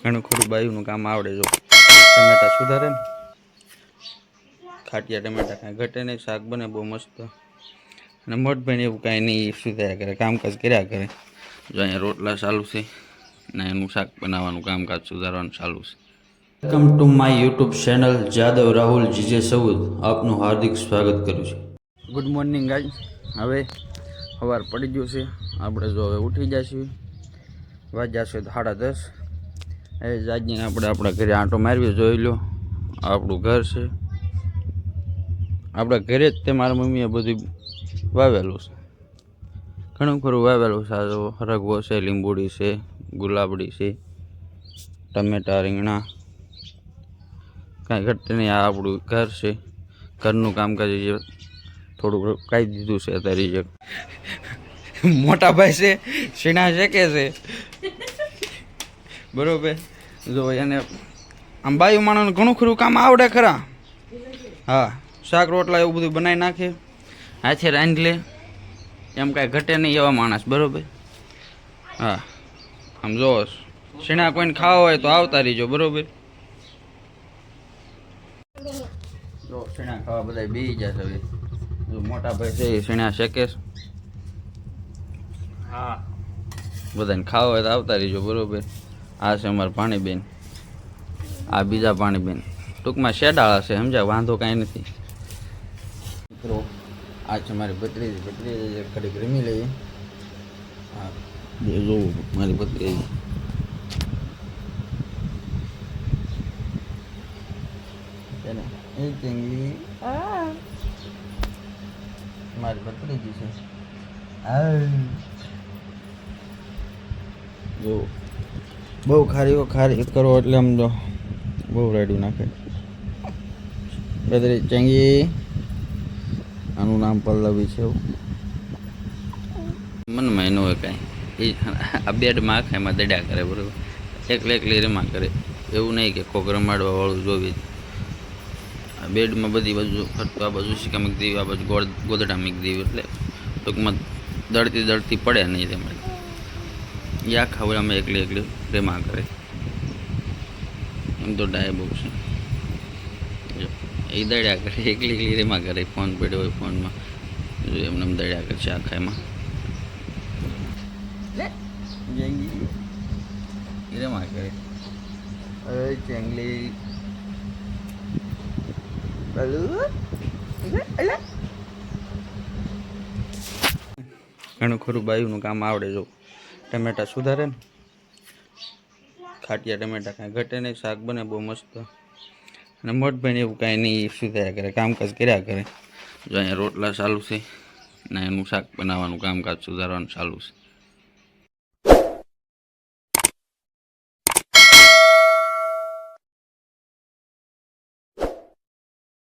ઘણું ખરું બાયુનું કામ આવડે. જો ટમેટા સુધારે ને, ખાટિયા ટમેટા કાંઈ ઘટે નહીં, શાક બને બહુ મસ્ત. અને મોટભાઈને એવું કાંઈ નહીં, સુધાર્યા કરે, કામકાજ કર્યા કરે. જો અહીંયા રોટલા ચાલુ છે ને એનું શાક બનાવવાનું કામકાજ સુધારવાનું ચાલુ છે. Welcome to my YouTube channel Jadav Rahul GJ સૌદ. આપનું હાર્દિક સ્વાગત કરું છું. Good morning guys. હવે સવાર પડી ગયું છે, આપણે જો હવે ઉઠી જઈશું. વાગ્યા છે 10:30. એ જાગીને આપણે આપણા ઘરે આંટો મારવી. જોઈ લો, આપણું ઘર છે. આપણા ઘરે જ તે મારા મમ્મીએ બધું વાવેલું છે, ઘણું ખરું વાવેલું છે. આ જો હરગવો છે, લીંબુડી છે, ગુલાબડી છે, ટમેટા, રીંગણા, કાંઈ ઘટે નહીં. આ આપણું ઘર છે. ઘરનું કામકાજ જે થોડુંક કાઢી દીધું છે અત્યારે. જે મોટા ભાઈ છે સીણા શેકે છે, બરોબર. જો એને આમ બાયુ માણસને ઘણું ખરું કામ આવડે ખરા. હા, શાક રોટલા એવું બધું બનાવી નાખે, હાથે રાંધી લે, એમ કાંઈ ઘટે નહીં એવા માણસ, બરોબર. હા, આમ જો સીણા કોઈને ખાવા હોય તો આવતા રહીજો, બરોબર. જો સીણા ખાવા બધા બેસી જશે. હવે જો મોટા ભાઈ છે એ સીણા શેકે. હા, બધાને ખાવા હોય તો આવતા રહીજો, બરોબર. આ છે અમારા પાણીબેન, આ બીજા પાણીબેન. ટૂંકમાં શેડાળા છે, સમજ્યા? વાંધો કાંઈ નથી. મિત્રો, આ છે મારી ભત્રીજી. ભત્રીજી ઘડીક રમી લઈએ. હા, જોવું મારી ભત્રીજી. મારી ભત્રીજી છે. જો બહુ ખારી કરો એટલે આમ જો બહુ રેડું નાખે. બદરી ચંગી, આનું નામ પલ્લવી છે. એવું મનમાં ન હોય કાંઈ. એ આ બેડમાં આખા એમાં દડ્યા કરે, બરાબર. એકલી રમા કરે. એવું નહીં કે કોક રમાડવા વાળું જોવી. આ બેડમાં બધી બાજુ ફરતું, આ બાજુ શીકા મૂકી દેવી, આ બાજુ ગોદડા મૂકી દેવી, એટલે ટૂંકમાં દળતી પડે નહીં તેમાં. એ આખા ઓલામાં એકલી રેમા કરે. એમ તો ડાય બહુ છે. એ દડ્યા કરે, એકલી રેમા કરે. ફોન પડ્યો હોય ફોનમાં, એમને દડ્યા કરે છે આખા એમાં. રેમા કરે. અરે ચેંગલી, ઘણું ખરું બાયુનું કામ આવડે. જો ટમેટા સુધારે ને, ખાટિયા ટમેટા કાંઈ ઘટે નહીં, શાક બને બહુ મસ્ત. અને મોટભાઈને એવું કાંઈ નહીં, સુધાર્યા કરે, કામકાજ કર્યા કરે. જો અહીંયા રોટલા ચાલુ છે ને એનું શાક બનાવવાનું કામકાજ સુધારવાનું ચાલુ છે.